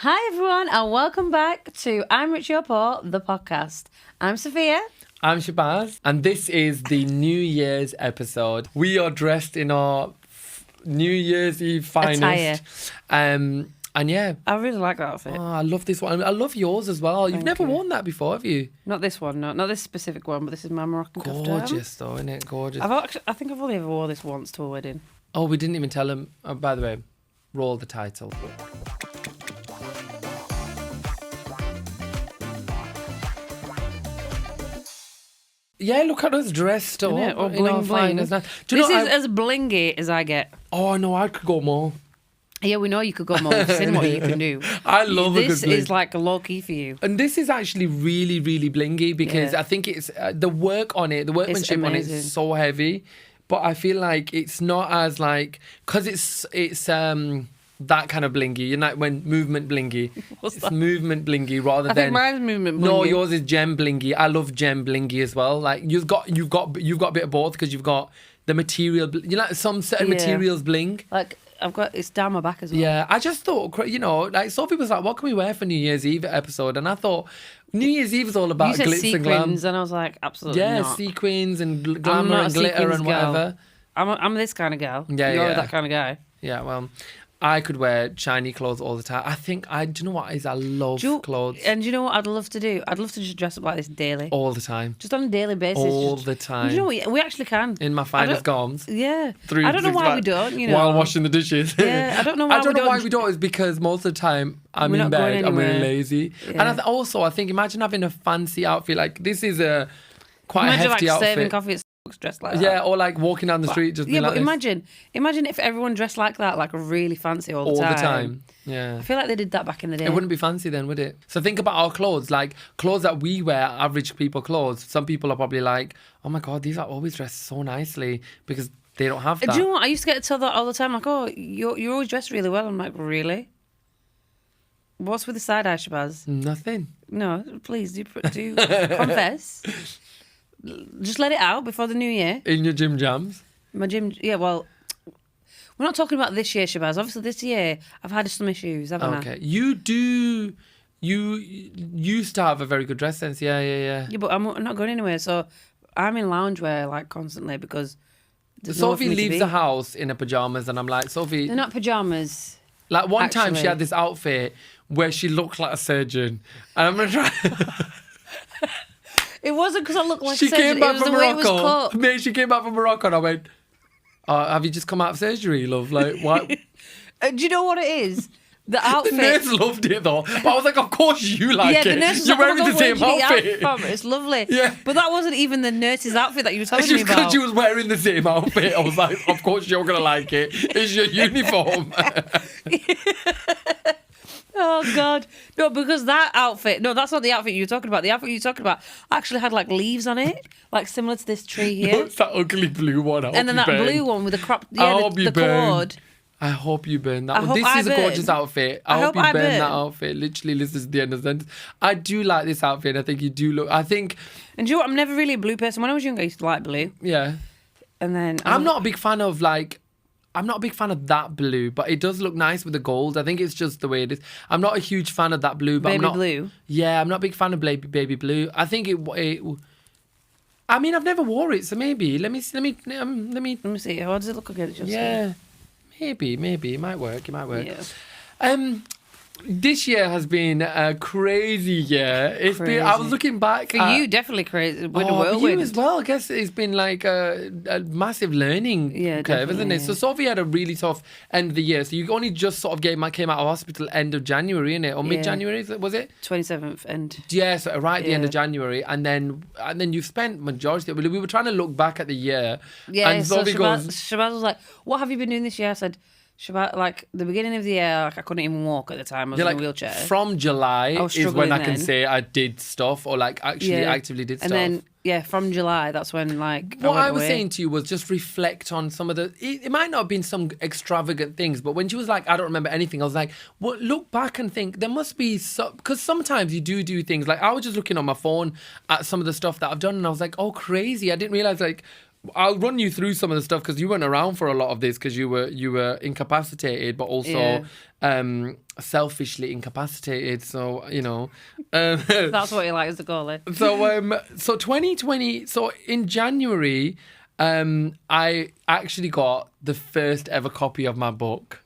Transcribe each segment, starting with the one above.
Hi everyone and welcome back to IRYPPOD, the podcast. I'm Sophia. I'm Shabaz and this is the New Year's episode. We are dressed in our New Year's Eve finest. Attire. And yeah. I really like that outfit. Oh, I love this one. I love yours as well. You've never worn that before, have you? Not this one, not this specific one, but this is my Moroccan kaftan. Gorgeous though, isn't it? Gorgeous. I think I've only ever wore this once to a wedding. Oh, we didn't even tell him. Oh, by the way, roll the title. Yeah, look at us dressed up. Or bling bling. This is as blingy as I get. Oh no, I could go more. Yeah, we know you could go more. We've seen what you can do. I love a good This bling. is like a low key for you. And this is actually really, really blingy because I think it's the work on it, the workmanship on it is so heavy. But I feel like it's not as like, because it's that kind of blingy. You know, when movement blingy. What's it's that? movement blingy rather I than. think mine's movement blingy. No, yours is gem blingy. I love gem blingy as well. Like you've got a bit of both because you've got the material. You know, some certain materials bling. Like it's down my back as well. Yeah, I just thought, you know, like Sophie was like, what can we wear for New Year's Eve episode? And I thought New Year's Eve is all about You said glitz and glam. sequins, and I was like, absolutely Yeah, not. sequins and I'm glamour not and a glitter sequins and girl. whatever. I'm this kind of girl. Yeah, You're yeah. that kind of guy. Yeah, well, I could wear shiny clothes all the time. Do you know what it is? I love clothes. And do you know what I'd love to do? I'd love to just dress up like this daily. All the time. Just on a daily basis. All the time. Do you know what? We actually can. In my finest garms. Yeah. I don't know why we don't, you know. While washing the dishes. Yeah, I don't know why we don't. I don't know why we don't. It's because most of the time I'm We're in not going bed, I'm really anywhere. lazy. Yeah. And I think imagine having a fancy outfit. Like this is quite Imagine a hefty like outfit. serving coffee at Starbucks dressed like that. Yeah, or like walking down the street just Yeah, being but like this. imagine if everyone dressed like that, like really fancy all the time. All the time. Yeah. I feel like they did that back in the day. It wouldn't be fancy then, would it? So think about our clothes, like clothes that we wear, average people clothes. Some people are probably like, oh my God, these are always dressed so nicely because they don't have that. Do you know what? I used to get told that all the time, like, oh, you're always dressed really well. I'm like, really? What's with the side eye, Shabaz? Nothing. No, please do confess. Just let it out before the new year. In your gym jams. My gym, yeah. Well, we're not talking about this year, Shabaz. Obviously, this year I've had some issues, haven't I? Okay. You do. You used to have a very good dress sense. Yeah. Yeah, but I'm not going anywhere, so I'm in loungewear like constantly because there's nowhere for Sophie me to leaves be. the house in her pajamas, and I'm like, Sophie. They're not pajamas. Like one time, she actually. had this outfit where she looked like a surgeon, and I'm gonna try. It wasn't because I looked like She surgery. came back It was from the way it was Morocco. cut. Mate, she came back from Morocco, and I went, have you just come out of surgery, love? Like, what? Do you know what it is? The The outfit. nurse loved it though, but I was like, of course you like yeah, the it. nurse was You're like, wearing "Oh my the God, same where'd you get the outfit. outfit from? It's lovely. Yeah. But that wasn't even the nurse's outfit that you were telling It's me just because about. she was wearing the same outfit. I was like, of course you're gonna like it. It's your uniform. Oh God, no! Because that outfit, no, that's not the outfit you were talking about. The outfit you were talking about actually had like leaves on it, like similar to this tree here. It's that ugly blue one. And then that blue one with the crop, I yeah, hope you the burn. cord. I hope you burn that I one. hope This I is a gorgeous burn. outfit. I I hope hope you I burn burn. that outfit. Literally, this is the end of the sentence. I do like this outfit. I think you do look. I think, And do you know what? I'm never really a blue person. When I was younger, I used to like blue. yeah. And then I'm not a big fan of I'm not a big fan of that blue, but it does look nice with the gold. I think it's just the way it is. I'm not a huge fan of that blue, but baby I'm not. blue. Yeah, I'm not a big fan of baby blue. I think it. I mean, I've never wore it, so maybe let me. Let me see. How does it look again? Just Yeah, maybe it might work. It might work. Yeah. This year has been a crazy year. It's been. I was Crazy. looking back For you, definitely crazy. With a for you whirlwind. as well. I guess it's been like a massive learning Yeah, curve, isn't definitely, it? So yeah. Sophie had a really tough end of the year. So you only just sort of came out of hospital end of January, innit? Or mid-January, was it? 27th and Yeah, so right at the end of Yeah. January, and then you've spent majority. We were trying to look back at the year, yeah. and So Sophie goes, Shabaz was like, "What have you been doing this year?" I said, "Shabaz, like the beginning of the year, like I couldn't even walk at the time. I was You're in like, a wheelchair." from July I was is when I struggling can then. say I did stuff, or like actually actively did stuff. And then from July, that's when like What went I was away. saying to you was just reflect on some of the. It might not have been some extravagant things, but when she was like, "I don't remember anything," I was like, "Well, look back and think there must be some." Because sometimes you do things. Like I was just looking on my phone at some of the stuff that I've done, and I was like, "Oh, crazy!" I didn't realize like I'll run you through some of the stuff because you weren't around for a lot of this because you were incapacitated, but also selfishly incapacitated. So that's what he likes to call it. So 2020. So in January, I actually got the first ever copy of my book.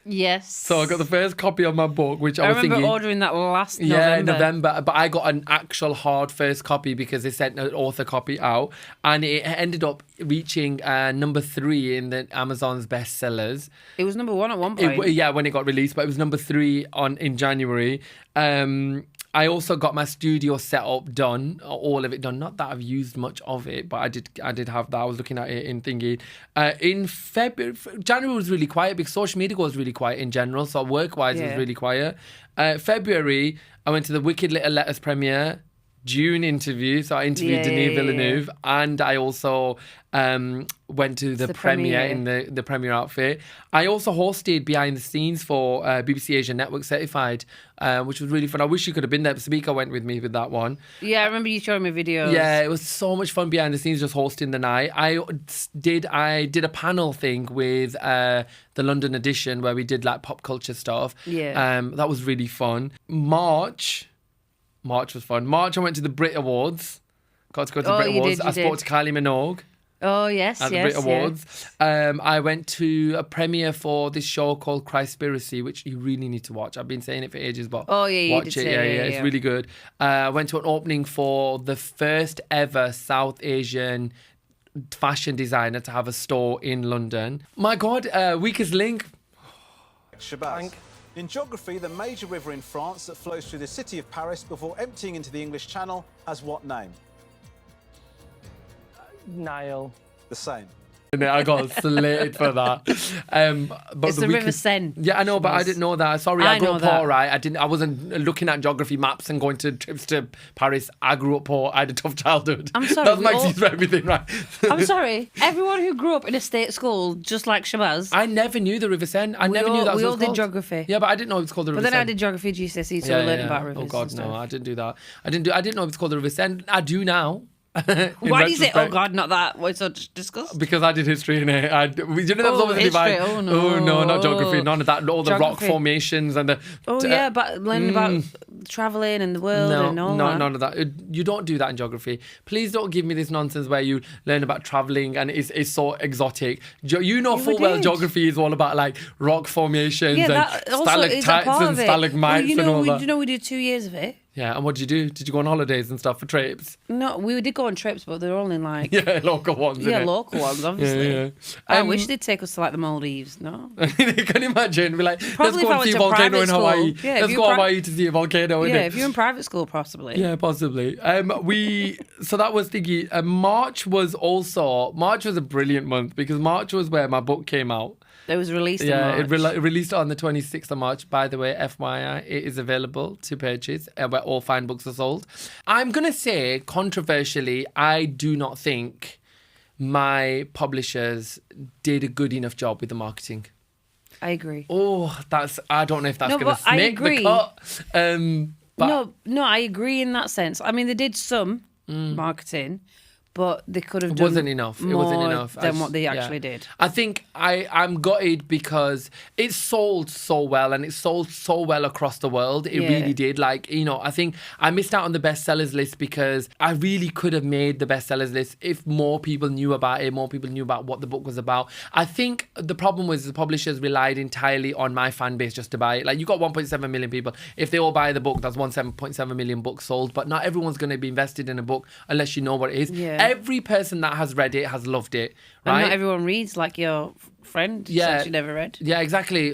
Yes. So I got the first copy of my book, which I was remember thinking, ordering that last November. Yeah, November. But I got an actual hard first copy because they sent an author copy out, and it ended up reaching number 3 in the Amazon's bestsellers. It was number 1 at one point. When it got released, but it was number 3 in January. I also got my studio setup done, all of it done. Not that I've used much of it, but I did have that. I was looking at it in thingy. In February, January was really quiet because social media was really quiet in general. So work-wise, it was really quiet. February, I went to the Wicked Little Letters premiere. June interview, so I interviewed Denis Villeneuve, and I also went to the premiere in the premiere outfit. I also hosted behind the scenes for BBC Asia Network Certified, which was really fun. I wish you could have been there. Speaker went with me with that one. Yeah, I remember you showing me videos. Yeah, it was so much fun behind the scenes, just hosting the night. I did a panel thing with the London edition where we did like pop culture stuff. Yeah, that was really fun. March was fun. March, I went to the Brit Awards. Got to go to the Brit Awards. I spoke to Kylie Minogue. Oh, yes, at the Brit Awards. I went to a premiere for this show called Cryspiracy, which you really need to watch. I've been saying it for ages, but watch it. It's really good. I went to an opening for the first ever South Asian fashion designer to have a store in London. My God, weakest link. Shabaz. In geography, the major river in France that flows through the city of Paris before emptying into the English Channel has what name? Nile. The Seine. I got slated for that. But it's the River Seine. Yeah, I know, but I didn't know that. Sorry, I grew up poor, right? I wasn't looking at geography maps and going to trips to Paris. I grew up poor. I had a tough childhood. I'm sorry. That's my excuse for everything, right? I'm sorry. Everyone who grew up in a state school, just like Shabaz. I never knew the River Seine. I never knew that was We all did geography. Yeah, but I didn't know it was called the River Seine. But then I did geography GCSE, so we learned about rivers. Oh God, no, I didn't do that. I didn't know it was called the River Seine. I do now. Why do you say, oh God, not that? What's so discussed? Because I did history in it. That was obviously history. Oh no, not geography. None of that. All the rock formations and the. But learning about travelling and the world and all that. None of that. You don't do that in geography. Please don't give me this nonsense where you learn about travelling and it's so exotic. You know full well geography is all about like rock formations and stalactites and stalagmites and all that. You know we did 2 years of it. Yeah, and what did you do? Did you go on holidays and stuff for trips? No, we did go on trips, but they're only like... local ones, local ones, obviously. Yeah. I wish they'd take us to like the Maldives, no? Can you imagine? Be like, probably let's go and see a volcano in Hawaii. Yeah, let's go to Hawaii to see a volcano, yeah, if you're in private school, possibly. Yeah, possibly. So that was thinking. March was a brilliant month because March was where my book came out. It was released in March. It released on the 26th of March. By the way, FYI, it is available to purchase where all fine books are sold. I'm going to say, controversially, I do not think my publishers did a good enough job with the marketing. I agree. Oh, I don't know if that's going to snake the cut. No, I agree in that sense. I mean, they did some marketing, but they could have done It wasn't enough than what they actually did. I think I'm gutted because it sold so well and it sold so well across the world. It really did. Like, I think I missed out on the bestsellers list because I really could have made the bestsellers list if more people knew about it, more people knew about what the book was about. I think the problem was the publishers relied entirely on my fan base just to buy it. Like, you got 1.7 million people. If they all buy the book, that's 1.7 million books sold. But not everyone's going to be invested in a book unless you know what it is. Yeah. Every person that has read it has loved it, right? And not everyone reads, like your friend said she never read. Yeah, exactly.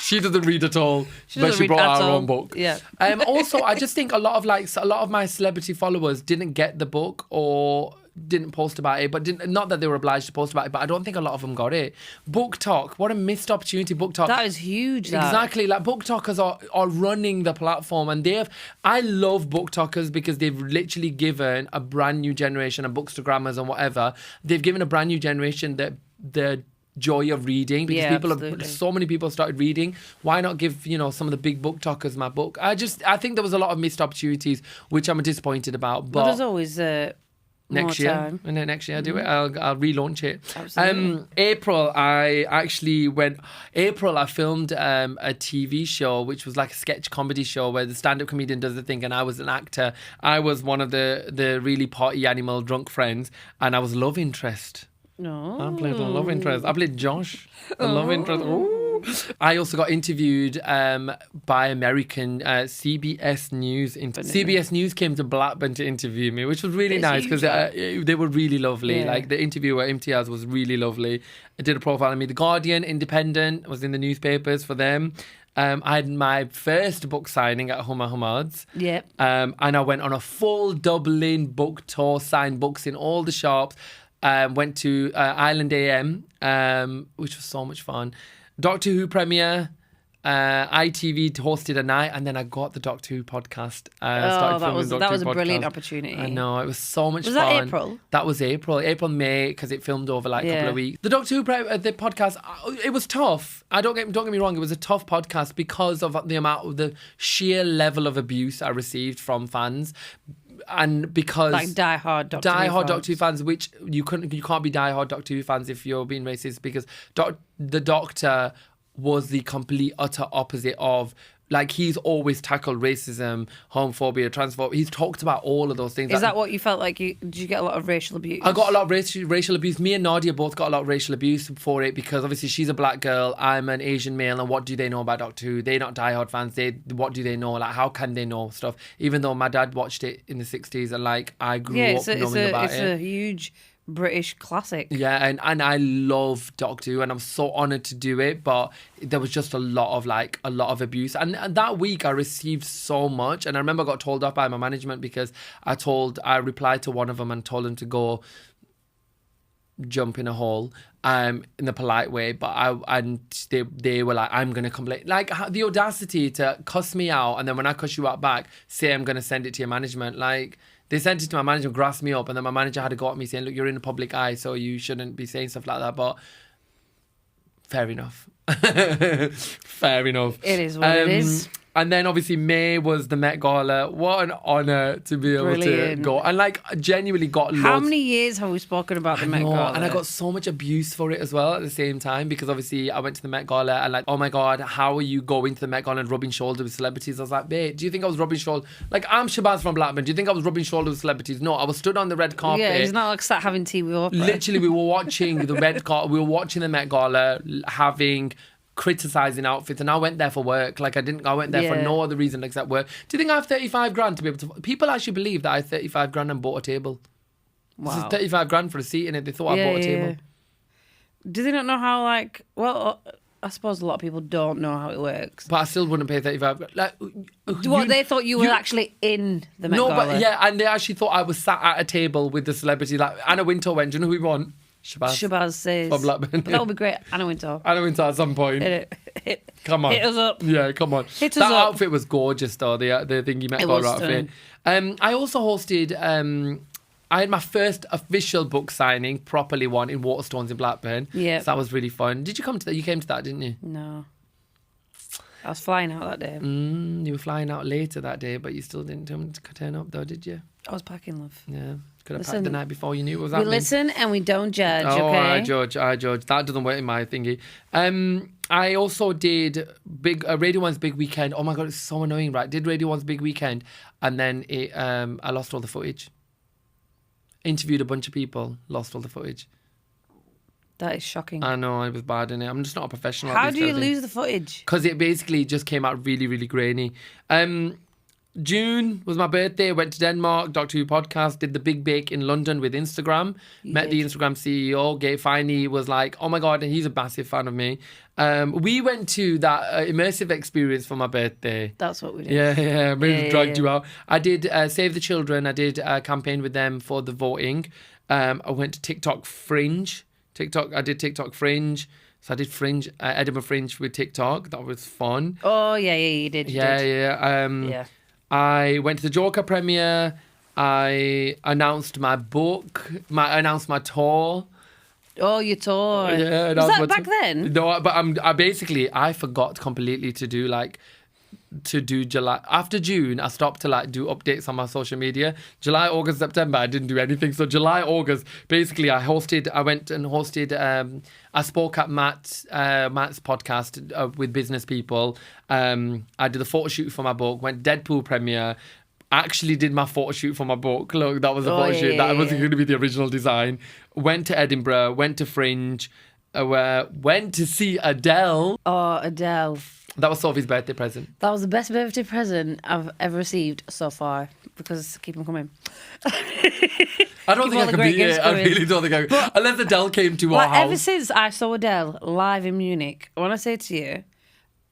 She doesn't read at all, but she brought out her own book. Yeah. Also, I just think a lot of my celebrity followers didn't get the book or didn't post about it, but not that they were obliged to post about it, but I don't think a lot of them got it. Book Talk, what a missed opportunity. Book Talk. That is huge. Exactly. Like, Book Talkers are running the platform, and I love Book Talkers because they've literally given a brand new generation of bookstagrammers and whatever. They've given a brand new generation the joy of reading because so many people started reading. Why not give some of the big book talkers my book? I think there was a lot of missed opportunities, which I'm disappointed about. But there's always Next year, time. and then next year I do it. I'll relaunch it. Absolutely. April, I actually went. April, I filmed a TV show which was like a sketch comedy show where the stand-up comedian does the thing, and I was an actor. I was one of the really party animal drunk friends, and I was love interest. No, I played a love interest. I played Josh, the love interest. Ooh. I also got interviewed by American CBS News. CBS News came to Blackburn to interview me, which was really nice because they were really lovely. Yeah. Like the interviewer, Imtiaz, was really lovely. I did a profile on me. The Guardian, Independent, was in the newspapers for them. I had my first book signing at Huma Hamad's. Yep. And I went on a full Dublin book tour, signed books in all the shops. Went to Island AM, which was so much fun. Doctor Who premiere, ITV hosted a night, and then I got the Doctor Who podcast. That was a brilliant opportunity. I know, it was so much fun. Was that April? That was April, May, because it filmed over like a couple of weeks. The Doctor Who the podcast, it was tough. Don't get me wrong, it was a tough podcast because of the sheer level of abuse I received from fans. And because like diehard Doctor Who fans, which you can't be diehard Doctor Who fans if you're being racist, because the Doctor was the complete utter opposite of, like, he's always tackled racism, homophobia, transphobia. He's talked about all of those things. Is that what you felt like? Did you get a lot of racial abuse? I got a lot of racial abuse. Me and Nadia both got a lot of racial abuse for it because obviously she's a black girl, I'm an Asian male, and what do they know about Doctor Who? They're not diehard fans. What do they know? Like, how can they know stuff? Even though my dad watched it in the 60s and like I grew up knowing about it. It's a huge British classic. Yeah, and I love Doctor Who, and I'm so honoured to do it, but there was just a lot of abuse, and that week I received so much, and I remember I got told off by my management because I replied to one of them and told him to go jump in a hole in the polite way, but they were like, I'm gonna complain. Like, the audacity to cuss me out, and then when I cuss you out back, say I'm gonna send it to your management. Like, they sent it to my manager, grassed me up, and then my manager had to go at me saying, look, you're in the public eye, so you shouldn't be saying stuff like that. But fair enough. Fair enough. It is what it is. And then obviously May was the Met Gala. What an honour to be able to go. And like, genuinely got loads. How many years have we spoken about the Met Gala? And I got so much abuse for it as well at the same time, because obviously I went to the Met Gala and like, oh my God, how are you going to the Met Gala and rubbing shoulders with celebrities? I was like, babe, do you think I was rubbing shoulders? Like, I'm Shabaz from Blackburn. Do you think I was rubbing shoulders with celebrities? No, I was stood on the red carpet. Yeah, it's not like sat having tea with Oprah. Literally, we were watching the red carpet. We were watching the Met Gala, criticising outfits, and I went there for work. Like, I went there for no other reason except work. Do you think I have 35 grand to be able to... People actually believe that I had 35 grand and bought a table. Wow. This is 35 grand for a seat in it. They thought I bought a table. Do they not know how, like... Well, I suppose a lot of people don't know how it works. But I still wouldn't pay 35 grand. Like, they thought you were actually in the Met Gala. No, but yeah, and they actually thought I was sat at a table with the celebrity. Like, Anna Wintour went. Do you know who we want? Shabaz says. For Blackburn. But that would be great. Anna Wintour. At some point. Come on. Hit us up. Yeah, come on. Hit us that up. outfit was gorgeous, though. The thingy Met Gala outfit. I also hosted... I had my first official book signing, properly one, in Waterstones in Blackburn. Yeah. So that was really fun. Did you come to that? You came to that, didn't you? No. I was flying out that day. You were flying out later that day, but you still didn't turn up, though, did you? I was packing, love. Yeah. Could have packed the night before you knew what was happening. We listen and we don't judge, okay? I judge. That doesn't work in my thingy. I also did Radio 1's Big Weekend. Oh my God, it's so annoying, right? Did Radio 1's Big Weekend, and then I lost all the footage. Interviewed a bunch of people, lost all the footage. That is shocking. I know, it was bad, innit? I'm just not a professional. How do you lose the footage? Because it basically just came out really, really grainy. June was my birthday. Went to Denmark, Doctor Who podcast, did the big bake in London with Instagram. Met the Instagram CEO. Finally was like, oh my God, and he's a massive fan of me. We went to that immersive experience for my birthday. That's what we did. Yeah. Maybe dragged you out. I did Save the Children. I did a campaign with them for the voting. I went to TikTok Fringe. I did TikTok Fringe. So I did Fringe, Edinburgh Fringe with TikTok. That was fun. Oh, yeah, you did. Yeah. I went to the Joker premiere. I announced my book. Announced my tour. Oh, your tour. Yeah. Was that back then? No, but I forgot completely to do like to do July. After June, I stopped to like do updates on my social media. July, August, September, I didn't do anything. So July, August, basically I went and hosted, I spoke at Matt's podcast with business people. I did the photo shoot for my book, went Deadpool premiere, actually did my photo shoot for my book. Look, that was a photo shoot. That wasn't going to be the original design. Went to Edinburgh, went to Fringe, went to see Adele. Oh, Adele. That was Sophie's birthday present. That was the best birthday present I've ever received so far, because keep them coming. I don't think I can beat it. I really don't think I can. Unless Adele came to our house. Ever since I saw Adele live in Munich, when I say to you,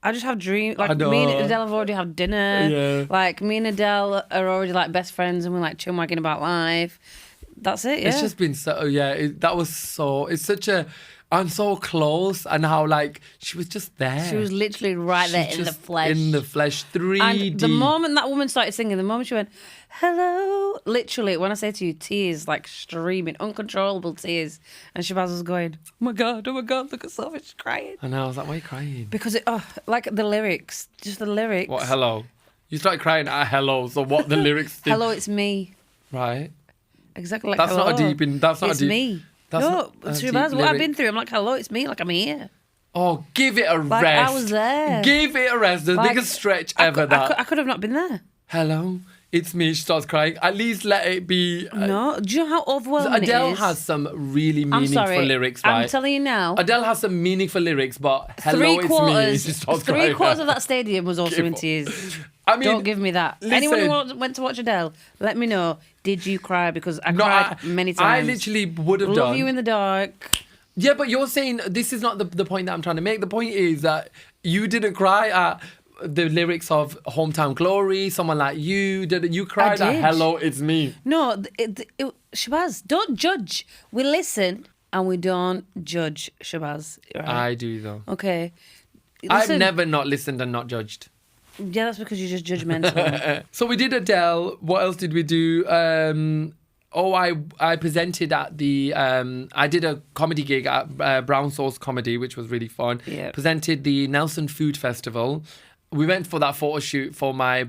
I just have dreams. Like, me and Adele have already had dinner. Yeah. Like, me and Adele are already like best friends, and we're like chin-wagging about life. That's it, yeah. It's just been so, it's such a, I'm so close, and how like she was just there. She was literally right there in the flesh. In the flesh, 3D. And the moment that woman started singing, the moment she went, hello, literally, when I say to you, tears like streaming, uncontrollable tears. And Shabaz was going, oh my God, look at Sophie, she's crying. I know, I was like, why are you crying? Because like the lyrics, just the lyrics. What, hello? You started crying at hello, so what the lyrics did? Hello, it's me. Right. Exactly like that's hello. Not a deep that's not it's a deep. me. That's no, Shabaz, what I've been through, I'm like, hello, it's me, like I'm here. Oh, give it a like, rest. I was there. Give it a rest. The biggest stretch ever. I could have not been there. Hello, it's me. She starts crying. At least let it be. No, do you know how overwhelming Adele it is? has some really meaningful lyrics, right? I'm telling you now. Adele has some meaningful lyrics, but hello, it's me. She starts crying. 3/4 of that stadium was also in tears. I mean, don't give me that. Listen, anyone who went to watch Adele, let me know. Did you cry? Because I cried many times. I literally would have done. Love you in the dark. Yeah, but you're saying this is not the point that I'm trying to make. The point is that you didn't cry at the lyrics of Hometown Glory. Someone like you did. You cried at Hello, It's Me. No, Shabaz, don't judge. We listen and we don't judge, Shabaz. Right? I do though. Okay. Listen. I've never not listened and not judged. Yeah, that's because you're just judgmental. So we did Adele. What else did we do? I presented at the... I did a comedy gig at Brown Sauce Comedy, which was really fun. Yep. Presented the Nelson Food Festival. We went for that photo shoot for my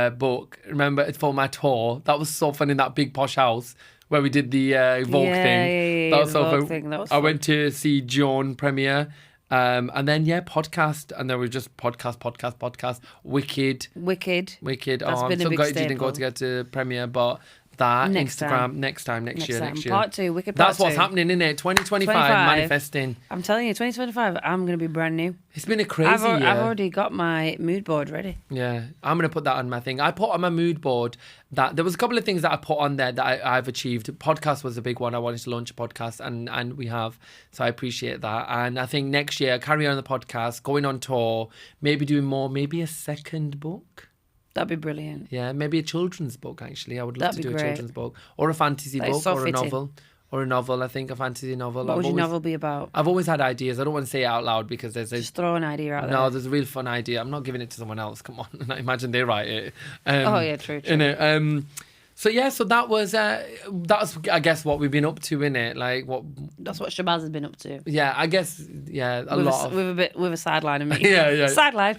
book. Remember, for my tour. That was so fun in that big posh house where we did the Vogue thing. Yeah, that was so Vogue fun. thing. That was I fun. went to see Joan premiere. And then podcast, and there was just podcast. Wicked. That's been a big you didn't go to get to premiere, but that next Instagram time. next year. Part 2, Wicked Part 2. That's what's happening, isn't it? 2025 manifesting. I'm telling you, 2025, I'm going to be brand new. It's been a crazy year. I've already got my mood board ready. Yeah, I'm going to put that on my thing. I put on my mood board that there was a couple of things that I put on there that I've achieved. Podcast was a big one. I wanted to launch a podcast, and we have. So I appreciate that. And I think next year, carry on the podcast, going on tour, maybe doing more, maybe a second book. That'd be brilliant. Yeah, maybe a children's book, actually. I would love to do a children's book. Or a fantasy book, or a novel. Or a novel, I think, a fantasy novel. What would your novel be about? I've always had ideas. I don't want to say it out loud because there's Just throw an idea out there. No, there's a real fun idea. I'm not giving it to someone else. Come on. Imagine they write it. Oh, yeah, true. So that was, that's, I guess, what we've been up to, innit? Like, what... That's what Shabaz has been up to. Yeah, I guess, yeah, with a sideline of me. Yeah. Sideline.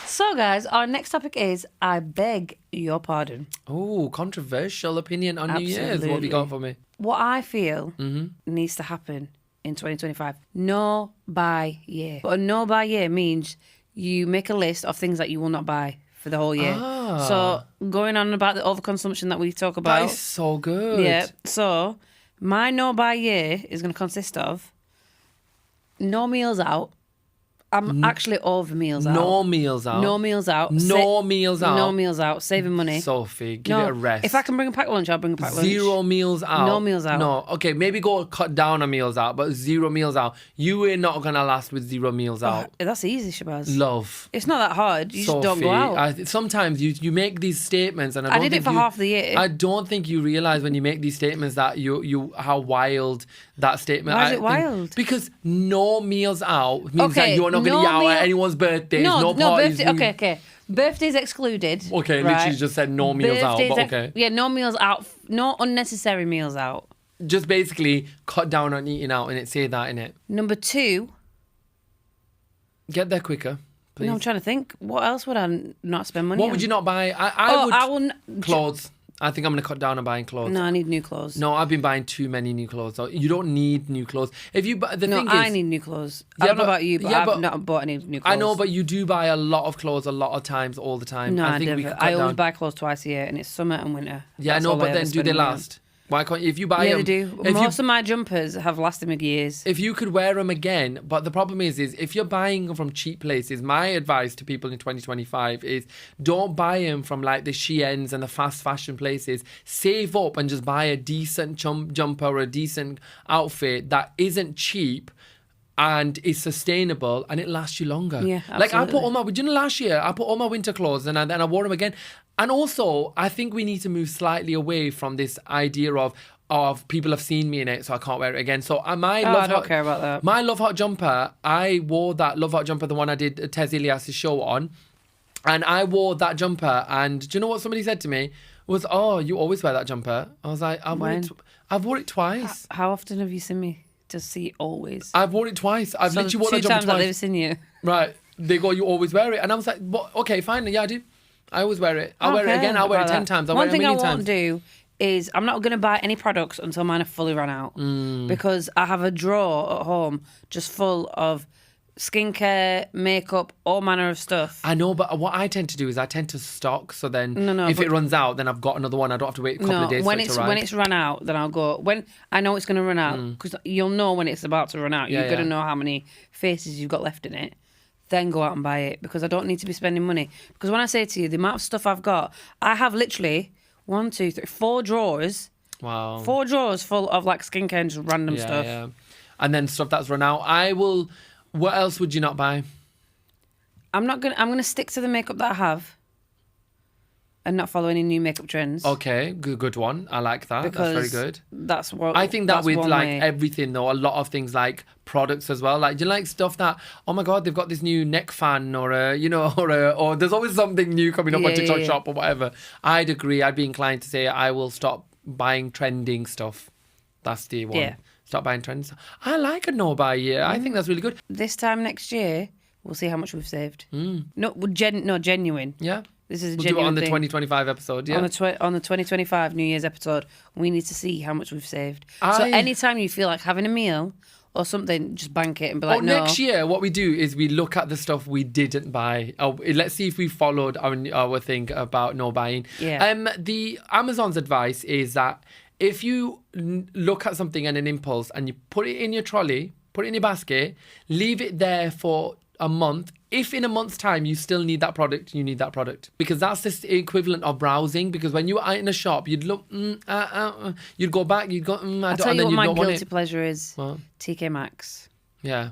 So, guys, our next topic is I beg your pardon. Oh, controversial opinion on New Year's. What have you got for me? What I feel needs to happen in 2025. No buy year. But a no buy year means you make a list of things that you will not buy for the whole year. So, going on about the overconsumption that we talk about. That is so good. Yeah. So, my no buy year is going to consist of no meals out. I'm actually over meals out. No meals out. No meals out. No meals out. No meals out. Saving money. Sophie, give it a rest. If I can bring a packed lunch, I'll bring a packed lunch. 0 meals out. No meals out. No. Okay, maybe cut down on meals out, but 0 meals out. You are not going to last with 0 meals out. That's easy, Shabaz. Love. It's not that hard. You Sophie, just don't go out. Sometimes you make these statements, and I did it for half the year. I don't think you realise when you make these statements that you how wild that statement. Why is it wild? Because no meals out means that you're not going to eat out at anyone's birthdays, no parties. Birthday, okay. Birthdays excluded. Okay, right? literally just said no meals out, but okay. Yeah, no meals out. No unnecessary meals out. Just basically cut down on eating out, and say that in it. Number 2. Get there quicker, please. No, I'm trying to think. What else would I not spend money on? What would you not buy? I would clothes. I think I'm going to cut down on buying clothes. No, I need new clothes. No, I've been buying too many new clothes. So you don't need new clothes. If you, I need new clothes. I don't know about you, but I've not bought any new clothes. I know, but you do buy a lot of clothes a lot of times, all the time. No, I think we could cut I always down. buy clothes twice a year, and it's summer and winter. Yeah, I know, but then do they last? Why can't you? If you buy them... Yeah, they do. Most of my jumpers have lasted me years. If you could wear them again, but the problem is if you're buying them from cheap places, my advice to people in 2025 is don't buy them from like the Sheins and the fast fashion places. Save up and just buy a decent jumper or a decent outfit that isn't cheap and is sustainable and it lasts you longer. Yeah, absolutely. Like I put all my... last year, I put all my winter clothes and then I wore them again. And also, I think we need to move slightly away from this idea of people have seen me in it, so I can't wear it again. So I don't care about that. My Love Hot jumper, I wore that Love Hot jumper, the one I did Tez Ilyas's show on, and I wore that jumper. And do you know what somebody said to me? Was, oh, you always wear that jumper? I was like, I've worn it twice. How often have you seen me to see always? I've worn it twice. I've literally worn that jumper twice. 2 times I've never seen you. Right. They go, you always wear it. And I was like, well, okay, fine. Yeah, I do. I always wear it. I'll wear it again. I'll wear it 10 times. I'll wear it a million times. One thing I won't do is I'm not going to buy any products until mine are fully run out. Because I have a drawer at home just full of skincare, makeup, all manner of stuff. I know, but what I tend to do is I tend to stock. So then if it runs out, then I've got another one. I don't have to wait a couple of days for it to arrive. When it's run out, then I'll go. When I know it's going to run out, because you'll know when it's about to run out. You're going to know how many faces you've got left in it. Then go out and buy it because I don't need to be spending money. Because when I say to you, the amount of stuff I've got, I have literally 1, 2, 3, 4 drawers. Wow. 4 drawers full of like skincare and just random stuff. Yeah. And then stuff that's run out. What else would you not buy? I'm gonna stick to the makeup that I have and not follow any new makeup trends. Okay, good one. I like that. Because that's very good. That's what I think that with like everything though, a lot of things like products as well. Like, do you like stuff that, oh my God, they've got this new neck fan or there's always something new coming up on TikTok Shop or whatever. I'd agree. I'd be inclined to say I will stop buying trending stuff. That's the one. Yeah. Stop buying trends. I like a no-buy year. I think that's really good. This time next year, we'll see how much we've saved. No, genuine. Yeah. This is a we'll genuine do it on the thing. 2025 episode, yeah. On the 2025 New Year's episode, we need to see how much we've saved. So anytime you feel like having a meal or something, just bank it and be like, no. Next year, what we do is we look at the stuff we didn't buy. Let's see if we followed our thing about no buying. Yeah. The Amazon's advice is that if you look at something in an impulse and you put it in your trolley, put it in your basket, leave it there for a month. If in a month's time you still need that product, you need that product. Because that's the equivalent of browsing. Because when you were out in a shop, you'd look, you'd go back, you'd go, I'll tell you what my guilty pleasure is. What? TK Maxx. Yeah.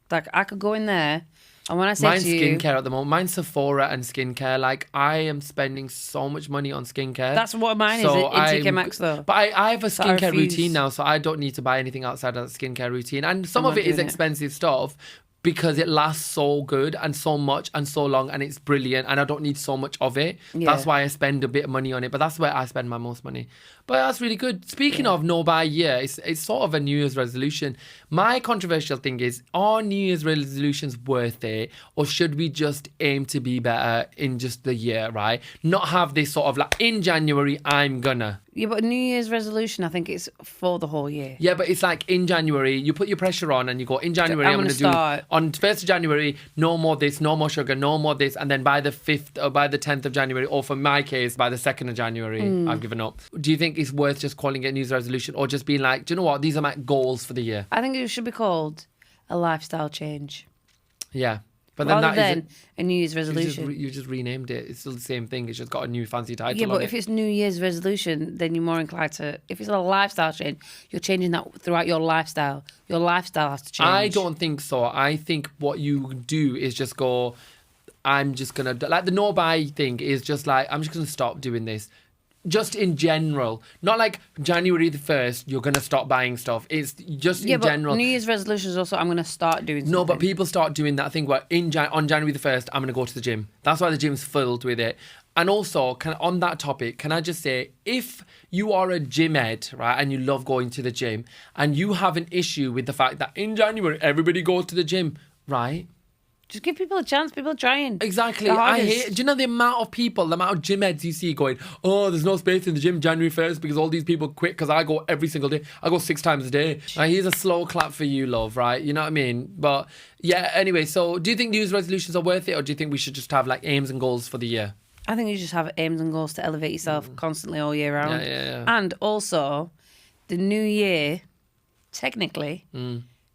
Like, I could go in there, and when I say mine's to you... skincare at the moment. Mine's Sephora and skincare. Like, I am spending so much money on skincare. That's what mine is in TK Maxx, though. But I have a skincare routine now, so I don't need to buy anything outside of that skincare routine. And some of it is expensive stuff, because it lasts so good and so much and so long and it's brilliant and I don't need so much of it. Yeah. That's why I spend a bit of money on it, but that's where I spend my most money. But that's really good. Speaking of no buy year, it's sort of a New Year's resolution. My controversial thing is, are New Year's resolutions worth it, or should we just aim to be better in just the year, right? Not have this sort of like, in January, I'm gonna. Yeah, but New Year's resolution, I think it's for the whole year. Yeah, but it's like in January, you put your pressure on and you go, in January, I'm going to do, on 1st of January, no more this, no more sugar, no more this. And then by the 5th or by the 10th of January, or for my case, by the 2nd of January, I've given up. Do you think it's worth just calling it a New Year's resolution, or just being like, do you know what, these are my goals for the year? I think it should be called a lifestyle change. Yeah. But then rather than a New Year's resolution. You just renamed it. It's still the same thing. It's just got a new fancy title. Yeah, but if it's New Year's resolution, then you're more inclined to... If it's a lifestyle change, you're changing that throughout your lifestyle. Your lifestyle has to change. I don't think so. I think what you do is just go, I'm just going to... Like the no-buy thing is just like, I'm just going to stop doing this. Just in general, not like January the 1st, you're going to stop buying stuff. It's just in general. New Year's resolution is also, I'm going to start doing something. No, but people start doing that thing where on January the 1st, I'm going to go to the gym. That's why the gym's filled with it. And also, on that topic, can I just say, if you are a gym head, right, and you love going to the gym, and you have an issue with the fact that in January, everybody goes to the gym, right? Just give people a chance. People are trying. Exactly. I hate. Do you know the amount of people, the amount of gym heads you see going, oh, there's no space in the gym January 1st because all these people quit because I go every single day. I go 6 times a day. Like, here's a slow clap for you, love, right? You know what I mean? But yeah, anyway, so do you think New Year's resolutions are worth it, or do you think we should just have like aims and goals for the year? I think you just have aims and goals to elevate yourself constantly all year round. Yeah. And also, the new year, technically,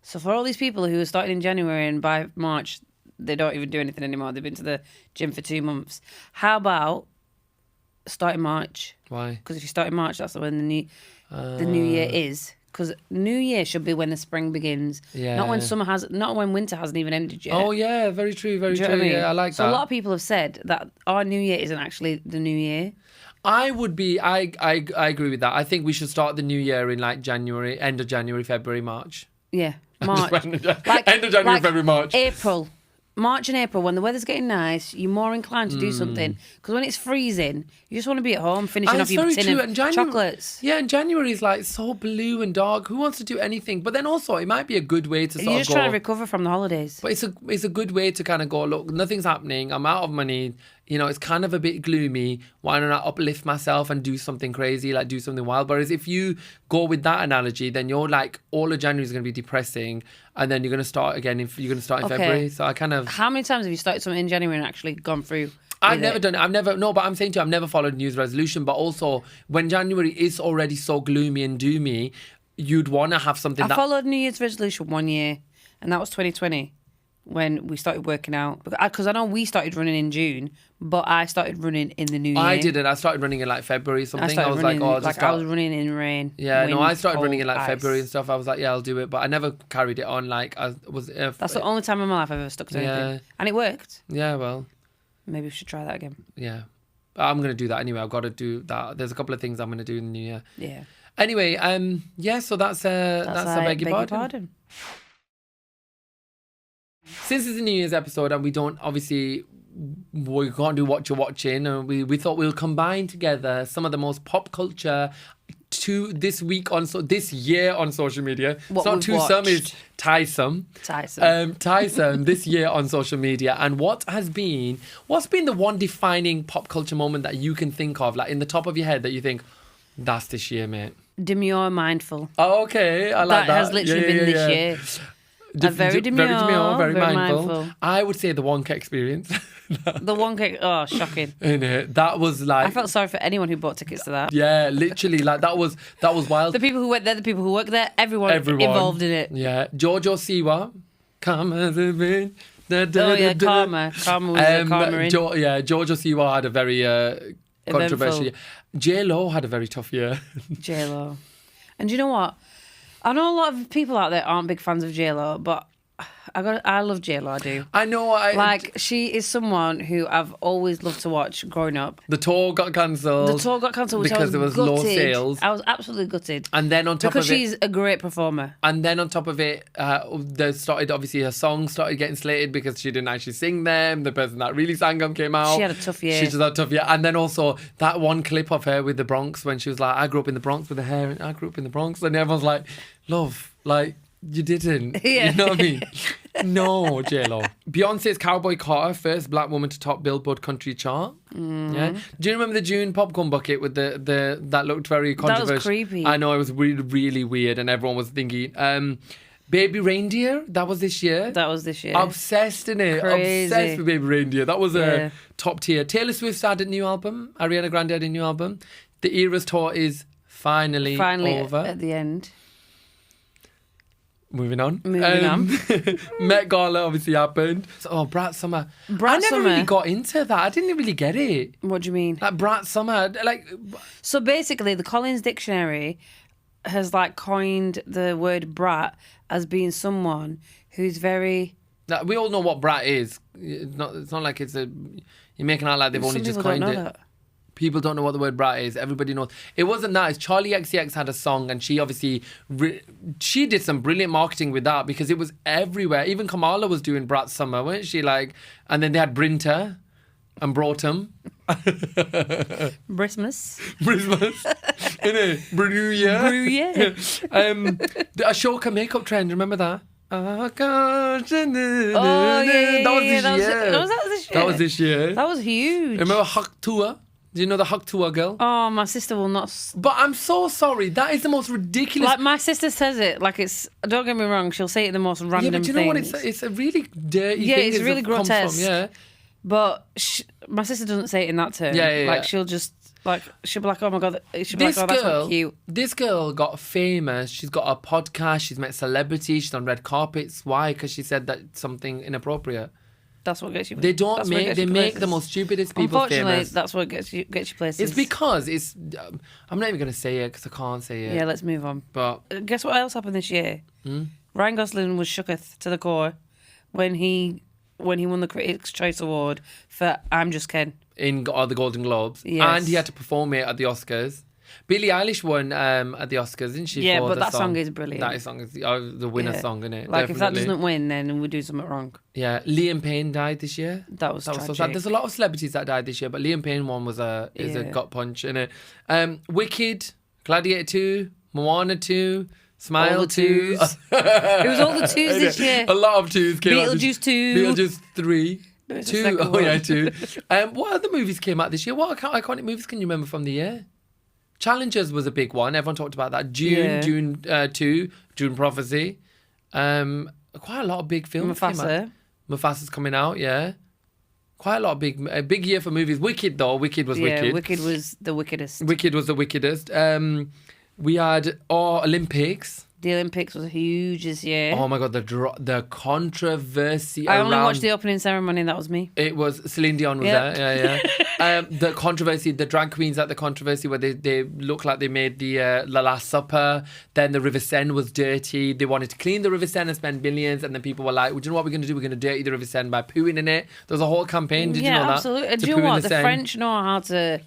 so for all these people who are starting in January and by March, they don't even do anything anymore. They've been to the gym for 2 months. How about starting March? Why? Because if you start in March, that's when the new year is. Because New Year should be when the spring begins, not when winter hasn't even ended yet. Oh yeah, very true, very true. I mean? Yeah, I like that. So a lot of people have said that our New Year isn't actually the New Year. I agree with that. I think we should start the new year in like January, end of January, February, March. Yeah, March. End of January, February, March. April. March and April, when the weather's getting nice, you're more inclined to do something. Because when it's freezing, you just want to be at home finishing off your tin of chocolates. Yeah, and January is like so blue and dark. Who wants to do anything? But then also, it might be a good way to You're just trying to recover from the holidays. But it's a good way to kind of go, look, nothing's happening. I'm out of money. You know, it's kind of a bit gloomy. Why don't I uplift myself and do something crazy, like do something wild? Whereas if you go with that analogy, then you're like, all of January is going to be depressing, and then you're going to start again. You're going to start in February. So I kind of. How many times have you started something in January and actually gone through? I've never done it. But I'm saying to you, I've never followed New Year's resolution. But also, when January is already so gloomy and doomy, you'd want to have something. I followed New Year's resolution 1 year, and that was 2020. When we started working out, because I know we started running in June, but I started running in the new year. I didn't. I started running in like February something. I was running in rain. Yeah, wind, no, I started cold, running in like ice. February and stuff. I was like, yeah, I'll do it, but I never carried it on. Like I was. That's the only time in my life I've ever stuck to anything, and it worked. Yeah, well, maybe we should try that again. Yeah, I'm gonna do that anyway. I've got to do that. There's a couple of things I'm gonna do in the new year. Yeah. Anyway, yeah. So that's a beg your pardon. Since it's a New Year's episode and we can't do what you're watching, and we thought we'll combine together some of the most pop culture this year on social media. What it's not some, it's Tyson. Tyson this year on social media. And what's been the one defining pop culture moment that you can think of, like in the top of your head, that you think, that's this year, mate? Demure Mindful. Oh, okay. I like that. That has literally been this year. Very demure, very mindful. I would say the Wonka experience. The Wonka, shocking. Innit? That was like, I felt sorry for anyone who bought tickets to that. Yeah, literally, like that was wild. The people who went there, the people who work there, everyone involved in it. Yeah, Jojo Siwa, come as a been. Karma. Karma was a karma in. Jojo Siwa had a very controversial year. J-Lo had a very tough year. J-Lo. And do you know what? I know a lot of people out there aren't big fans of J-Lo, but I love J-Lo, I do. I know. She is someone who I've always loved to watch growing up. The tour got cancelled. Because there was low sales. I was absolutely gutted. And then on top because she's a great performer. And then on top of it, obviously her songs started getting slated because she didn't actually sing them. The person that really sang them came out. She had a tough year. She just had a tough year. And then also that one clip of her with the Bronx when she was like, I grew up in the Bronx with the hair, and I grew up in the Bronx. And everyone's like, love, like, you didn't. Yeah. You know what I mean? No, J-Lo. Beyonce's Cowboy Carter, first black woman to top Billboard country chart. Yeah. Do you remember the June popcorn bucket with the that looked very controversial? That was creepy. I know, it was really, really weird, and everyone was thinking, Baby Reindeer, that was this year. Obsessed in it. Crazy. Obsessed with Baby Reindeer. That was a top tier. Taylor Swift had a new album. Ariana Grande had a new album. The Eras tour is finally over. At the end. Moving on. Met Gala obviously happened. Brat Summer. I never really got into that. I didn't really get it. What do you mean? Like Brat Summer. So basically, the Collins Dictionary has coined the word brat as being someone who's very. We all know what brat is. It's not like it's a. You're making out like they've only just coined it. That. People don't know what the word brat is. Everybody knows. It wasn't that. It's Charlie XCX had a song, and she obviously she did some brilliant marketing with that because it was everywhere. Even Kamala was doing Brat Summer, weren't she? And then they had Brinter and Broughton. Christmas. Innit? Bruyere. Bruyere. A Ashoka makeup trend. Remember that? Oh, That was this year. Was that this year? That was this year. That was huge. Remember Hak Tua? Do you know the Hak Tua girl? Oh, my sister will not. But I'm so sorry. That is the most ridiculous. Like, my sister says it like it's. Don't get me wrong. She'll say it the most random. Yeah, but do you know what? It's a really dirty. Yeah, thing it's really grotesque. From, yeah. But my sister doesn't say it in that term. Yeah. Like she'll just she'll be like, oh my god, she'll be like, oh, that's not cute. This girl got famous. She's got a podcast. She's met celebrities. She's on red carpets. Why? Because she said that something inappropriate. That's what gets you. They don't make. They make the most stupidest people Unfortunately, famous. that's what gets you places. It's because it's. I'm not even gonna say it because I can't say it. Yeah, let's move on. But guess what else happened this year? Ryan Gosling was shooketh to the core when he won the Critics' Choice Award for I'm Just Ken in the Golden Globes, yes. And he had to perform it at the Oscars. Billie Eilish won at the Oscars, didn't she? Yeah, for but the that song is brilliant. That song is the winner song, isn't it? Like, definitely. if that doesn't win, then we do something wrong. Yeah, Liam Payne died this year. That was tragic. So sad. There's a lot of celebrities that died this year, but Liam Payne one was a gut punch, innit? Wicked, Gladiator 2, Moana 2, Smile all the 2. It was all the twos this year. A lot of twos came out. Beetlejuice 2. Beetlejuice 3. There's a 2. second Oh, one. yeah, 2. What other movies came out this year? What iconic movies can you remember from the year? Challengers was a big one. Everyone talked about that. June 2, June Prophecy. Quite a lot of big films came out. Mufasa's coming out, yeah. Quite a lot of big year for movies. Wicked, though. Wicked was wicked. Yeah, Wicked was the wickedest. Wicked was the wickedest. We had Olympics. The Olympics was huge this year. Oh my god, the controversy I around... only watched the opening ceremony, and that was me. It was Celine Dion was there. Yeah. The controversy, the drag queens at the controversy where they look like they made the Last Supper. Then the River Seine was dirty. They wanted to clean the River Seine and spend billions, and then people were like, well, do you know what we're going to do? We're going to dirty the River Seine by pooing in it. There was a whole campaign. Did you know that? Yeah, absolutely. Do you poo know in what? The Seine. French know how to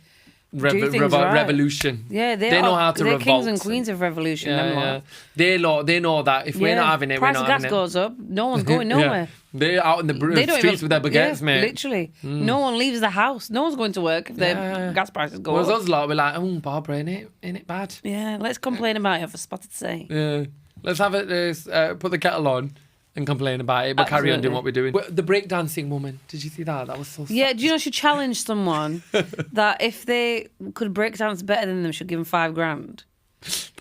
do things right. Revolution. Yeah, they know how to they're revolt. kings and queens of revolution. Yeah. They know that if we're not having it, price we're not of gas having it. goes up. No one's going nowhere. They're out in the streets with their baguettes, mate. Literally. No one leaves the house. No one's going to work if the gas prices go Whereas up. us lot, we're like, oh, Barbara, ain't it bad? Yeah, let's complain about it for spotted say. Yeah. Let's have it, put the kettle on and complain about it, but carry on doing what we're doing. The breakdancing woman, did you see that? That was so sad. Yeah, do you know she challenged someone that if they could break dance better than them, she'd give them $5,000.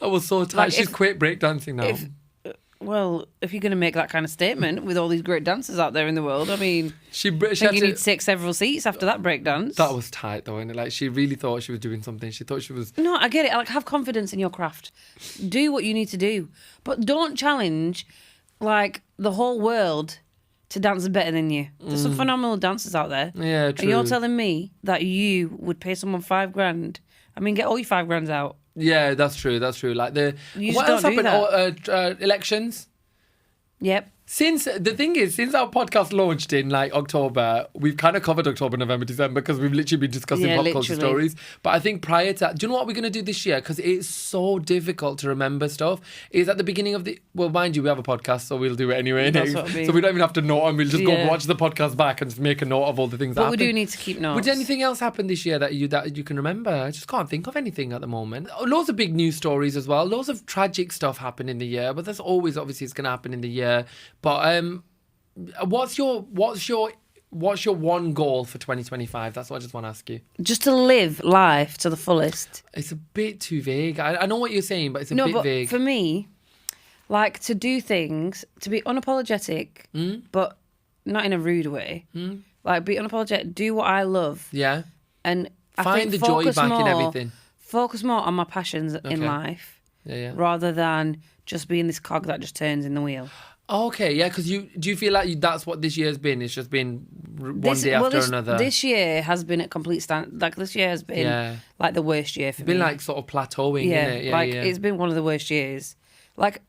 That was so tight. She's quit breakdancing now. Well, if you're going to make that kind of statement with all these great dancers out there in the world, I mean, she I think you need several seats after that breakdance. That was tight, though, innit? Like, she really thought she was doing something. She thought she was... No, I get it. Like, have confidence in your craft. Do what you need to do. But don't challenge, like, the whole world to dance better than you. There's some phenomenal dancers out there. Yeah, true. And you're telling me that you would pay someone $5,000? I mean, get all your $5,000 out. Yeah, that's true. Like what else happened? Elections. Yep. Since the thing is, since our podcast launched in like October, we've kind of covered October, November, December because we've literally been discussing pop culture stories. But I think prior to that, do you know what we're going to do this year? Because it's so difficult to remember stuff. Is at the beginning of the... Well, mind you, we have a podcast, so we'll do it anyway. That's what I mean. So we don't even have to note and we'll just go watch the podcast back and just make a note of all the things that happened. But we do need to keep notes. Would anything else happen this year that you can remember? I just can't think of anything at the moment. Loads of big news stories as well. Loads of tragic stuff happened in the year, but that's always obviously it's going to happen in the year. But what's your one goal for 2025? That's what I just want to ask you. Just to live life to the fullest. It's a bit too vague. I know what you're saying, but it's a bit vague. For me, like to do things, to be unapologetic, but not in a rude way. Like be unapologetic, do what I love. Yeah. And find the joy back in everything. Focus more on my passions in life. Yeah. Rather than just being this cog that just turns in the wheel. Okay, yeah, because do you feel like that's what this year's been? It's just been one day after another. This year has been a complete stand. Like this year has been like the worst year for me. It's been like sort of plateauing, innit? Yeah, it's been one of the worst years. Like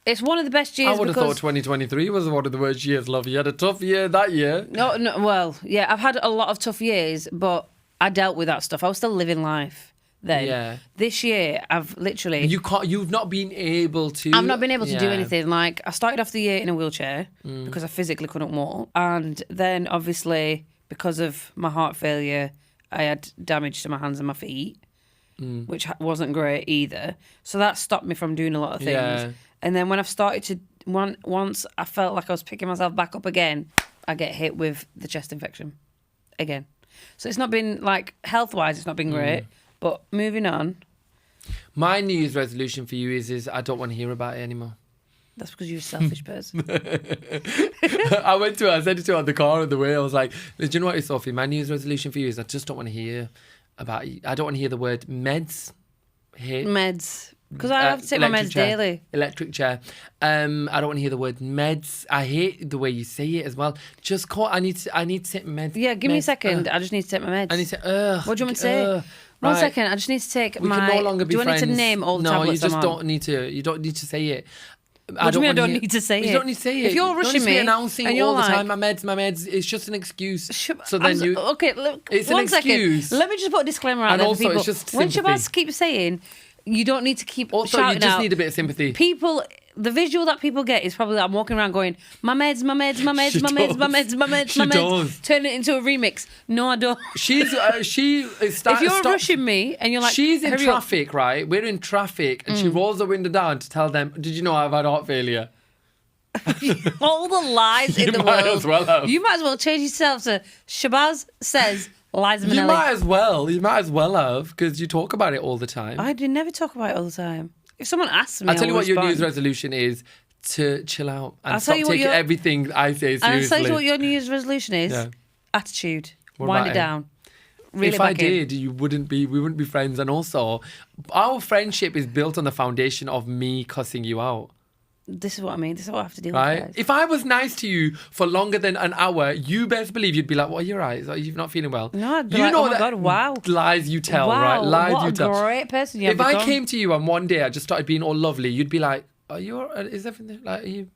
it's one of the best years. I would have thought 2023 was one of the worst years, love. You had a tough year that year. No, well, yeah, I've had a lot of tough years, but I dealt with that stuff. I was still living life. Then this year I've literally you've not been able to I've not been able to do anything. Like I started off the year in a wheelchair because I physically couldn't walk, and then obviously because of my heart failure I had damage to my hands and my feet, which wasn't great either, so that stopped me from doing a lot of things. And then when I've started to once I felt like I was picking myself back up again, I get hit with the chest infection again. So it's not been like health-wise, it's not been great. But moving on. My New Year's resolution for you is I don't want to hear about it anymore. That's because you're a selfish person. I said it to her on the car on the way. I was like, do you know what, Sophie? My New Year's resolution for you is I just don't want to hear about it. I don't want to hear the word meds. Meds. Because I have to take my meds daily. Electric chair. I don't want to hear the word meds. I hate the way you say it as well. Just call. I need to take meds. Yeah, give me a second. I just need to take my meds. I need to. What do you want me to say? One second. I just need to take we can no longer be friends. Do I need to name all the tablets? No, you just don't need to. You don't need to say it. What do you mean I don't need to say it? You don't need to say it. If you're rushing me announcing and you're all the like, time, my meds, it's just an excuse. So then you... Okay, look, it's an excuse. Let me just put a disclaimer out there for people. It's just sympathy. When Shabaz keeps saying, you don't need to keep also, shouting out. You just need a bit of sympathy. People... The visual that people get is probably that I'm walking around going, my meds, my meds, my meds, my meds, my meds, my meds, my meds. Turn it into a remix. No, I don't. If you're rushing me and you're like, she's in traffic, right? We're in traffic, and she rolls the window down to tell them, did you know I've had heart failure? All the lies in the world. You might as well change yourself to Shabaz says Liza Minnelli. You might as well have, because you talk about it all the time. I do never talk about it all the time. If someone asks me, I'll tell you what your New Year's resolution is: to chill out and stop taking everything I say seriously. I'll tell you what your New Year's resolution is: attitude. Wind it down. If I did, we wouldn't be friends. And also, our friendship is built on the foundation of me cussing you out. This is what I mean. This is what I have to deal with. Guys. If I was nice to you for longer than an hour, you best believe you'd be like, "Well, you're right. You're not feeling well." No, I'd be like, "Oh my God, wow!" Lies you tell, right? Lies you tell. What a great person you have become. If I came to you and one day I just started being all lovely, you'd be like, "Are you? Is everything like? Do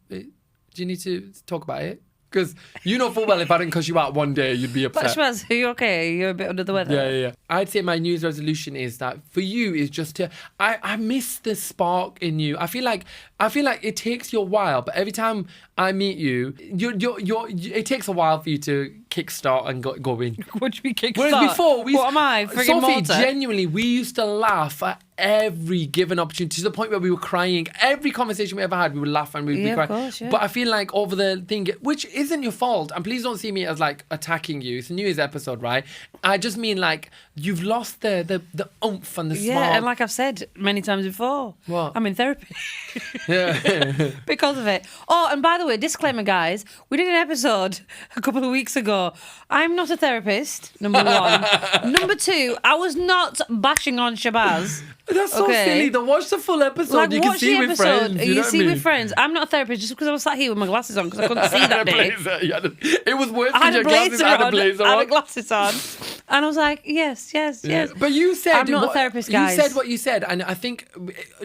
you need to talk about it?" Because you know full well if I didn't cuss you out one day, you'd be upset. But Shabaz, are you okay? You're a bit under the weather. Yeah. I'd say my New Year's resolution is that for you is just to... I miss the spark in you. I feel like it takes you a while, but every time I meet you, it takes a while for you to kickstart and go in. What do you mean kickstart? Whereas before, what am I? Friggin' Sophie, Malta? genuinely, we used to laugh at every given opportunity to the point where we were crying. Every conversation we ever had, we would laugh and we'd be crying. Of course, yeah. But I feel like over the thing, which isn't your fault, and please don't see me as like attacking you. It's a New Year's episode, right? I just mean like you've lost the oomph and the smart. Yeah, and like I've said many times before, what? I'm in therapy. Yeah. Because of it. Oh, and by the way, disclaimer, guys, we did an episode a couple of weeks ago. I'm not a therapist, number one. Number two, I was not bashing on Shabaz. That's so silly. Then watch the full episode. Like, you can see with friends. You see with friends. I'm not a therapist just because I was sat here with my glasses on because I couldn't see that day. It was worse than your glasses. I had a blazer on. I had glasses on. And I was like, yes. But you said... I'm not a therapist, guys. You said what you said. And I think,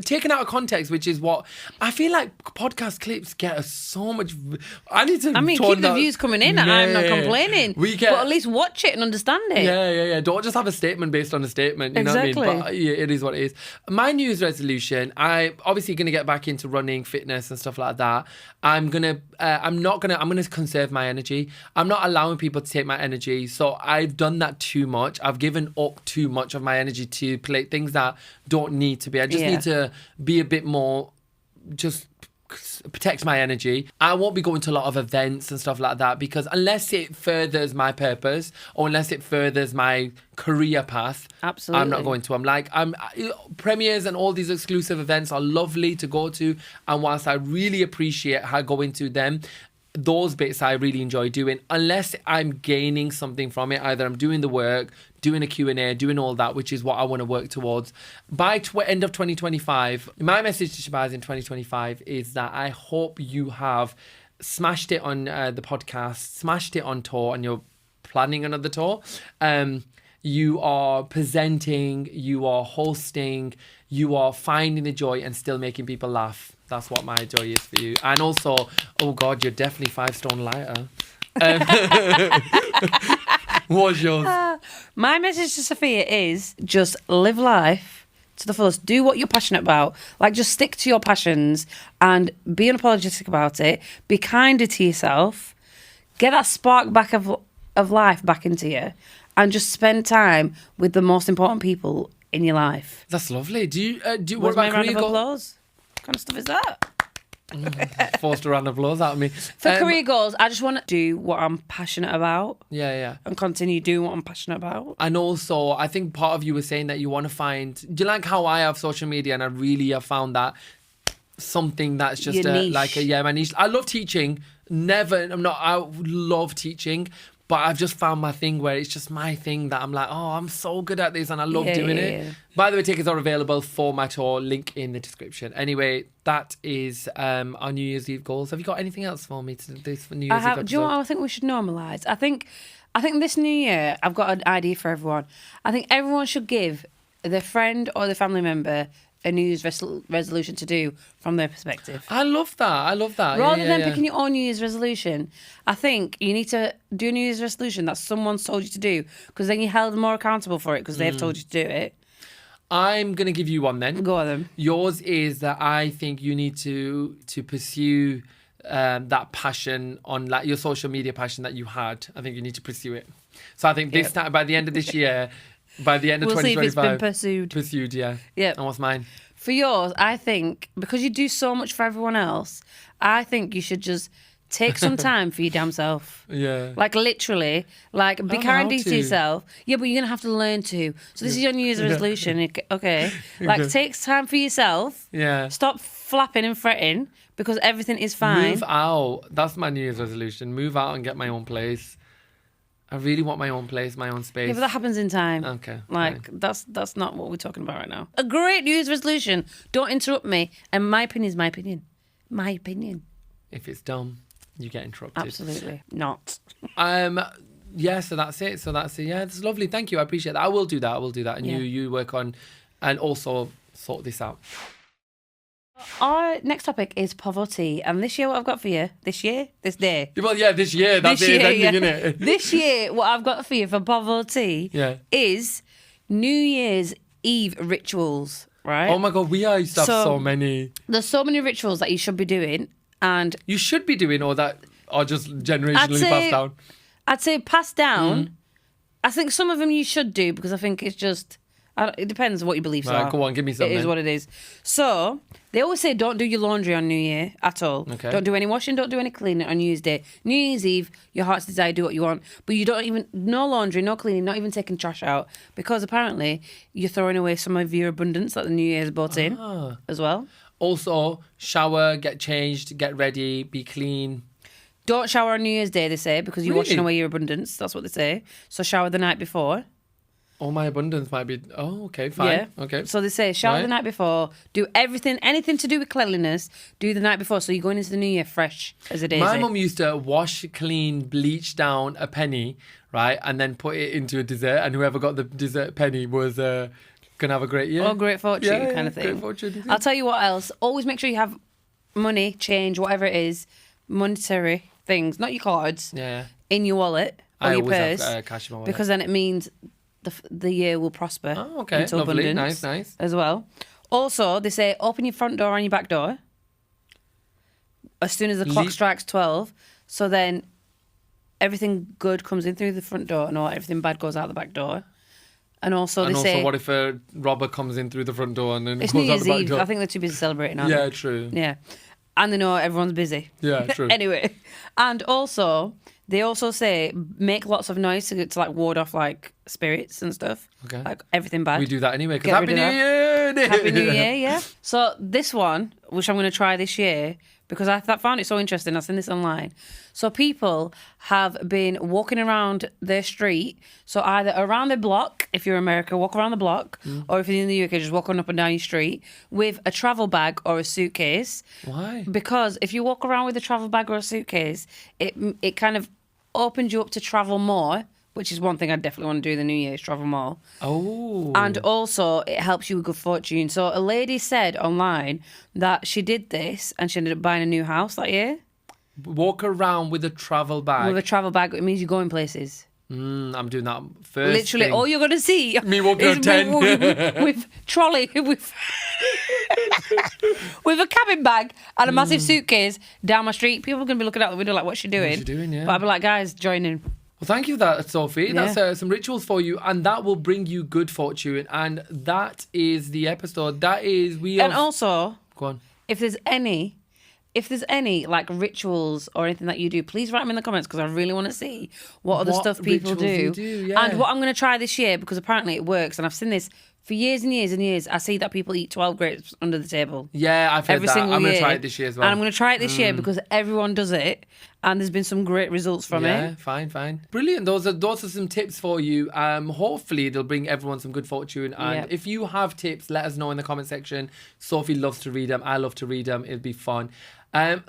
taken out of context, which is what... I feel like podcast clips get us so much... keep the views coming in. Yeah. I'm not complaining. But at least watch it and understand it. Yeah. Don't just have a statement based on a statement. You know what I mean? But it is what it is. My New Year's resolution, I'm obviously going to get back into running, fitness and stuff like that. I'm going to conserve my energy. I'm not allowing people to take my energy. So I've done that too much. I've given up too much of my energy to play things that don't need to be. I just need to be a bit more, just protect my energy. I won't be going to a lot of events and stuff like that because unless it furthers my purpose or unless it furthers my career path, absolutely, I'm not going to. Premieres and all these exclusive events are lovely to go to, and whilst I really appreciate how going to them, those bits I really enjoy doing, unless I'm gaining something from it. Either I'm doing the work, doing a Q&A, doing all that, which is what I want to work towards. By end of 2025, my message to Shabaz in 2025 is that I hope you have smashed it on the podcast, smashed it on tour, and you're planning another tour. You are presenting, you are hosting, you are finding the joy and still making people laugh. That's what my joy is for you. And also, oh God, you're definitely 5 stone lighter. What's yours? My message to Sophia is just live life to the fullest. Do what you're passionate about. Like, just stick to your passions and be unapologetic about it. Be kinder to yourself. Get that spark back of life back into you. And just spend time with the most important people in your life. That's lovely. Do you what about career goals? Applause? What kind of stuff is that? Forced a round of applause out of me. For career goals, I just want to do what I'm passionate about. Yeah. And continue doing what I'm passionate about. And also, I think part of you was saying that you want to find... Do you like how I have social media and I really have found that something that's just my niche. I love teaching. I love teaching. But I've just found my thing where it's just my thing that I'm like, oh, I'm so good at this and I love doing it. By the way, tickets are available for my tour. Link in the description. Anyway, that is our New Year's Eve goals. Have you got anything else for me to do for New Year's Eve episode? Do you know what I think we should normalise? I think this New Year, I've got an idea for everyone. I think everyone should give their friend or their family member a New Year's resolution to do from their perspective. I love that. Rather than picking your own New Year's resolution, I think you need to do a New Year's resolution that someone's told you to do, because then you're held more accountable for it because they've told you to do it. I'm going to give you one then. Go on then. Yours is that I think you need to pursue that passion on like your social media passion that you had. I think you need to pursue it. So I think this time, by the end of this year... By the end of 2025. We'll see if it's been Pursued, yeah. Yeah. And what's mine? For yours, I think, because you do so much for everyone else, I think you should just take some time for your damn self. Yeah. Like, literally, like, be kind to yourself. Yeah, but you're going to have to learn to. So this is your New Year's resolution, okay? Like, take time for yourself. Yeah. Stop flapping and fretting, because everything is fine. Move out. That's my New Year's resolution. Move out and get my own place. I really want my own place, my own space. Yeah, but that happens in time. Okay. Like, that's not what we're talking about right now. A great New Year's resolution. Don't interrupt me. And my opinion is my opinion. My opinion. If it's dumb, you get interrupted. Absolutely not. Yeah, so that's it. Yeah, it's lovely. Thank you. I appreciate that. I will do that. And you work on and also sort this out. Our next topic is POVVOtea, and this year what I've got for you, this day. Well, yeah, this year, that's it, isn't it? This year, what I've got for you for POVVOtea is New Year's Eve rituals, right? Oh my God, we used to have so many. There's so many rituals that you should be doing, and... You should be doing all that, or just generationally passed down? I'd say passed down. I think some of them you should do, because I think it's just... It depends on what your beliefs are. Go on, give me something. It is what it is. So, they always say don't do your laundry on New Year at all. Okay. Don't do any washing, don't do any cleaning on New Year's Day. New Year's Eve, your heart's desire, do what you want. But you don't even, no laundry, no cleaning, not even taking trash out. Because apparently, you're throwing away some of your abundance that the New Year has brought in as well. Also, shower, get changed, get ready, be clean. Don't shower on New Year's Day, they say, because you're washing away your abundance. That's what they say. So shower the night before. All my abundance might be... Oh, okay, fine. Yeah. Okay. So they say shower the night before, do anything to do with cleanliness, do the night before, so you're going into the New Year fresh as a daisy. My mum used to wash, clean, bleach down a penny, right, and then put it into a dessert, and whoever got the dessert penny was going to have a great year. Or great fortune kind of thing. Great fortune. I'll tell you what else. Always make sure you have money, change, whatever it is, monetary things, not your cards, in your wallet or your purse. I always have cash in my wallet. Because then it means... The year will prosper. Oh, okay. Into Lovely. abundance Nice. as well. Also, they say open your front door and your back door as soon as the clock strikes 12. So then everything good comes in through the front door and everything bad goes out the back door. And also they say... what if a robber comes in through the front door and then it's goes New out the Year's back Eve. door? I think they're too busy celebrating, aren't Yeah, they? true. Yeah. And they know everyone's busy. Yeah, true. Anyway. And also, they also say make lots of noise to like ward off like spirits and stuff. Okay. Like everything bad. We do that anyway. Because Happy New Year! Happy New Year, yeah. So this one, which I'm going to try this year, because I found it so interesting. I've seen this online. So people have been walking around their street. So either around the block, if you're in America, walk around the block, or if you're in the UK, just walk on up and down your street with a travel bag or a suitcase. Why? Because if you walk around with a travel bag or a suitcase, it kind of opens you up to travel more, which is one thing I definitely want to do the New Year, is travel more. Oh. And also, it helps you with good fortune. So a lady said online that she did this and she ended up buying a new house that year. Walk around with a travel bag. With a travel bag, it means you're going places. I'm doing that first. Literally, all you're going to see me walking is on 10 with trolley, with a cabin bag and a massive suitcase down my street. People are going to be looking out the window like, what's she doing? What's she doing, yeah. But I'll be like, guys, join in. Well, thank you for that, Sophie. Yeah. That's some rituals for you, and that will bring you good fortune. And that is the episode. That is And also, go on. if there's any if there's any like rituals or anything that you do, please write them in the comments because I really want to see what other stuff people do. And what I'm going to try this year, because apparently it works, and I've seen this for years and years and years. I see that people eat 12 grapes under the table. Yeah, I've heard every that. single I'm going to year. try it this year as well. And I'm going to try it this year because everyone does it, and there's been some great results from it. Yeah, fine. Brilliant. Those are some tips for you. Hopefully they'll bring everyone some good fortune. And if you have tips, let us know in the comment section. Sophie loves to read them. I love to read them. It'll be fun.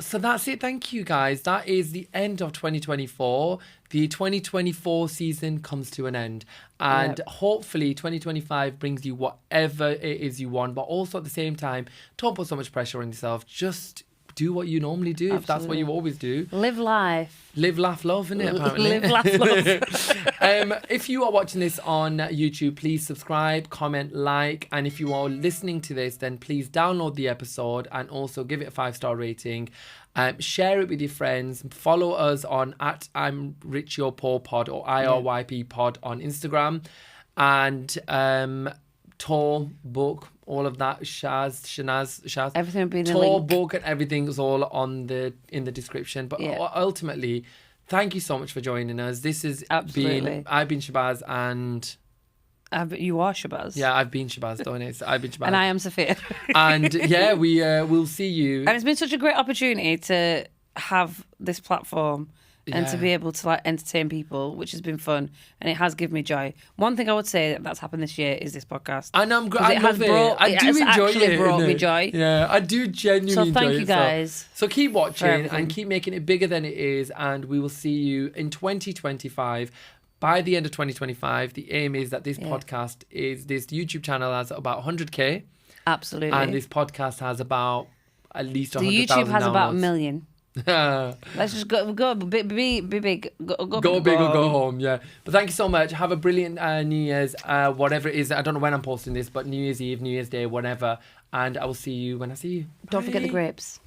So that's it. Thank you, guys. That is the end of 2024. The 2024 season comes to an end. And hopefully 2025 brings you whatever it is you want. But also at the same time, don't put so much pressure on yourself. Just do what you normally do. Absolutely. If that's what you always do. Live life. Live, laugh, love, innit, apparently. Live, laugh, love. If you are watching this on YouTube, please subscribe, comment, like. And if you are listening to this, then please download the episode and also give it a 5-star rating. Share it with your friends. Follow us on @IRYPPOD or IRYPPOD on Instagram. And tour, book, all of that, Shanaz, everything will be in the tour, link. book, and everything is all in the description. But ultimately, thank you so much for joining us. This has been, I've been Shabaz, and you are Shabaz. Yeah, I've been Shabaz, don't it? So I've been Shabaz, and I am Sophia. And we'll see you. And it's been such a great opportunity to have this platform. And to be able to like entertain people, which has been fun, and it has given me joy. One thing I would say that's happened this year is this podcast. And I love it. I do enjoy it. It brought me joy. Yeah, I do genuinely enjoy it. So thank you guys. So keep watching and keep making it bigger than it is, and we will see you in 2025. By the end of 2025, the aim is that this YouTube channel has about 100k. Absolutely. And this podcast has about at least 100,000 The YouTube has downloads. about 1 million. Let's just go be big, go big or go home. Yeah, but thank you so much. Have a brilliant New Year's, whatever it is. I don't know when I'm posting this, but New Year's Eve, New Year's Day, whatever. And I will see you when I see you. Don't forget the grapes.